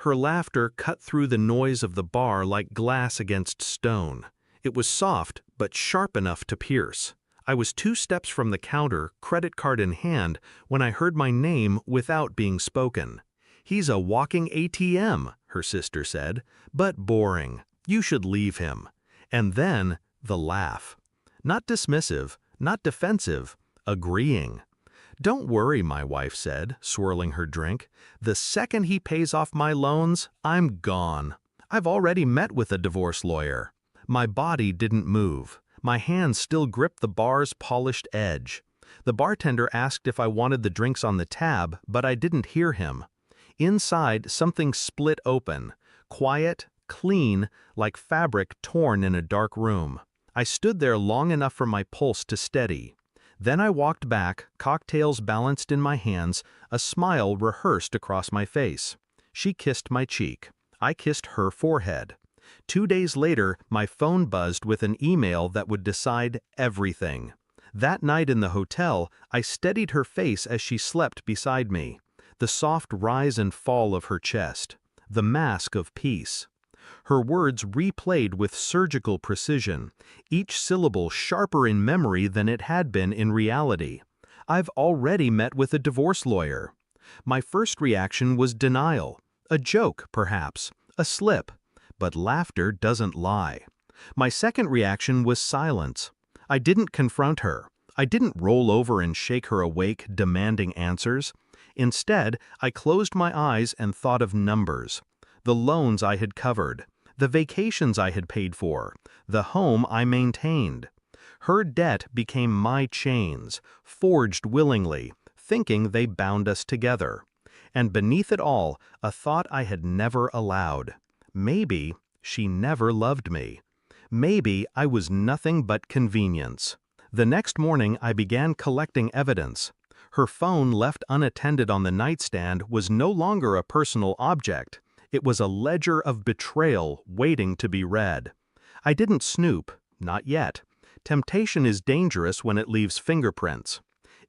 Her laughter cut through the noise of the bar like glass against stone. It was soft, but sharp enough to pierce. I was 2 steps from the counter, credit card in hand, when I heard my name without being spoken. "He's a walking ATM," her sister said, "but boring. You should leave him." And then, the laugh. Not dismissive, not defensive, agreeing. "Don't worry," my wife said, swirling her drink. "The second he pays off my loans, I'm gone. I've already met with a divorce lawyer." My body didn't move. My hands still gripped the bar's polished edge. The bartender asked if I wanted the drinks on the tab, but I didn't hear him. Inside, something split open. Quiet, clean, like fabric torn in a dark room. I stood there long enough for my pulse to steady. Then I walked back, cocktails balanced in my hands, a smile rehearsed across my face. She kissed my cheek. I kissed her forehead. 2 days later, my phone buzzed with an email that would decide everything. That night in the hotel, I steadied her face as she slept beside me. The soft rise and fall of her chest. The mask of peace. Her words replayed with surgical precision, each syllable sharper in memory than it had been in reality. "I've already met with a divorce lawyer." My first reaction was denial. A joke, perhaps. A slip. But laughter doesn't lie. My second reaction was silence. I didn't confront her. I didn't roll over and shake her awake, demanding answers. Instead, I closed my eyes and thought of numbers. The loans I had covered. The vacations I had paid for. The home I maintained. Her debt became my chains, forged willingly, thinking they bound us together. And beneath it all, a thought I had never allowed. Maybe she never loved me. Maybe I was nothing but convenience. The next morning I began collecting evidence. Her phone left unattended on the nightstand was no longer a personal object. It was a ledger of betrayal waiting to be read. I didn't snoop, not yet. Temptation is dangerous when it leaves fingerprints.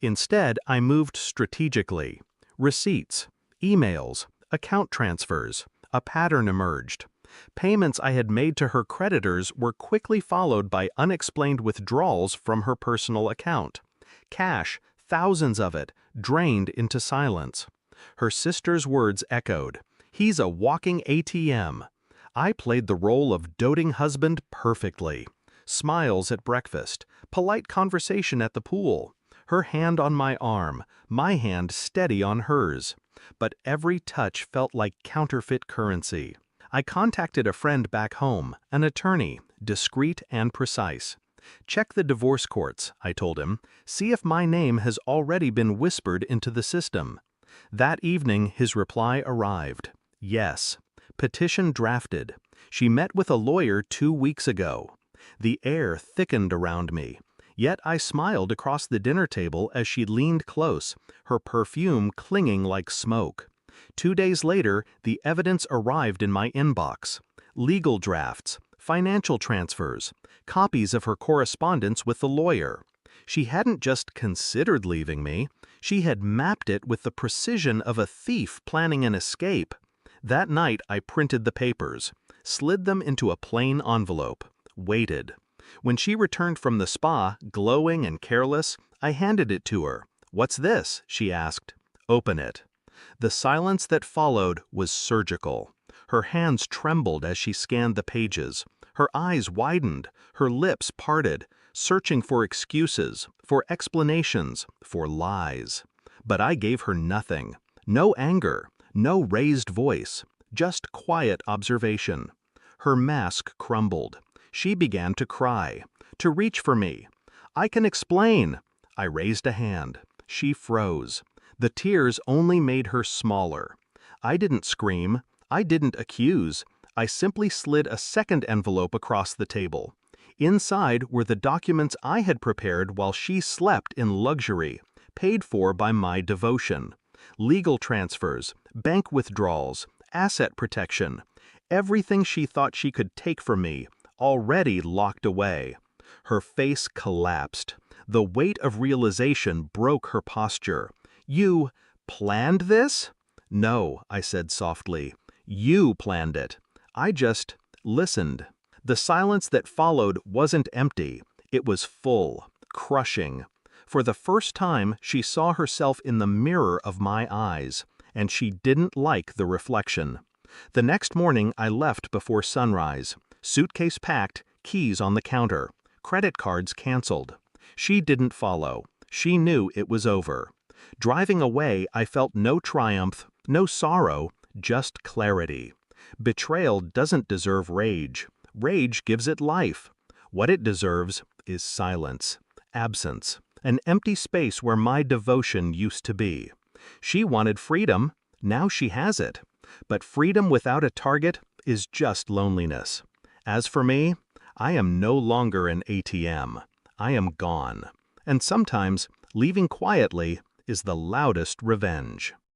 Instead, I moved strategically. Receipts, emails, account transfers. A pattern emerged. Payments I had made to her creditors were quickly followed by unexplained withdrawals from her personal account. Cash, thousands of it, drained into silence. Her sister's words echoed. "He's a walking ATM." I played the role of doting husband perfectly. Smiles at breakfast, polite conversation at the pool, her hand on my arm, my hand steady on hers. But every touch felt like counterfeit currency. I contacted a friend back home, an attorney, discreet and precise. "Check the divorce courts," I told him. "See if my name has already been whispered into the system." That evening his reply arrived. Yes. Petition drafted. She met with a lawyer 2 weeks ago. The air thickened around me. Yet I smiled across the dinner table as she leaned close, her perfume clinging like smoke. 2 days later, the evidence arrived in my inbox. Legal drafts, financial transfers, copies of her correspondence with the lawyer. She hadn't just considered leaving me, she had mapped it with the precision of a thief planning an escape. That night I printed the papers, slid them into a plain envelope, waited. When she returned from the spa, glowing and careless, I handed it to her. "What's this?" she asked. "Open it." The silence that followed was surgical. Her hands trembled as she scanned the pages. Her eyes widened, her lips parted, searching for excuses, for explanations, for lies. But I gave her nothing. No anger, no raised voice, just quiet observation. Her mask crumbled. She began to cry, to reach for me. "I can explain." I raised a hand. She froze. The tears only made her smaller. I didn't scream. I didn't accuse. I simply slid a second envelope across the table. Inside were the documents I had prepared while she slept in luxury, paid for by my devotion. Legal transfers, bank withdrawals, asset protection. Everything she thought she could take from me, already locked away. Her face collapsed. The weight of realization broke her posture. "You planned this?" "No," I said softly. You planned it. I just listened. The silence that followed wasn't empty. It was full, crushing. For the first time, she saw herself in the mirror of my eyes, and she didn't like the reflection. The next morning, I left before sunrise. Suitcase packed, keys on the counter, credit cards canceled. She didn't follow. She knew it was over. Driving away, I felt no triumph, no sorrow, just clarity. Betrayal doesn't deserve rage. Rage gives it life. What it deserves is silence, absence, an empty space where my devotion used to be. She wanted freedom, now she has it. But freedom without a target is just loneliness. As for me, I am no longer an ATM. I am gone. And sometimes, leaving quietly is the loudest revenge.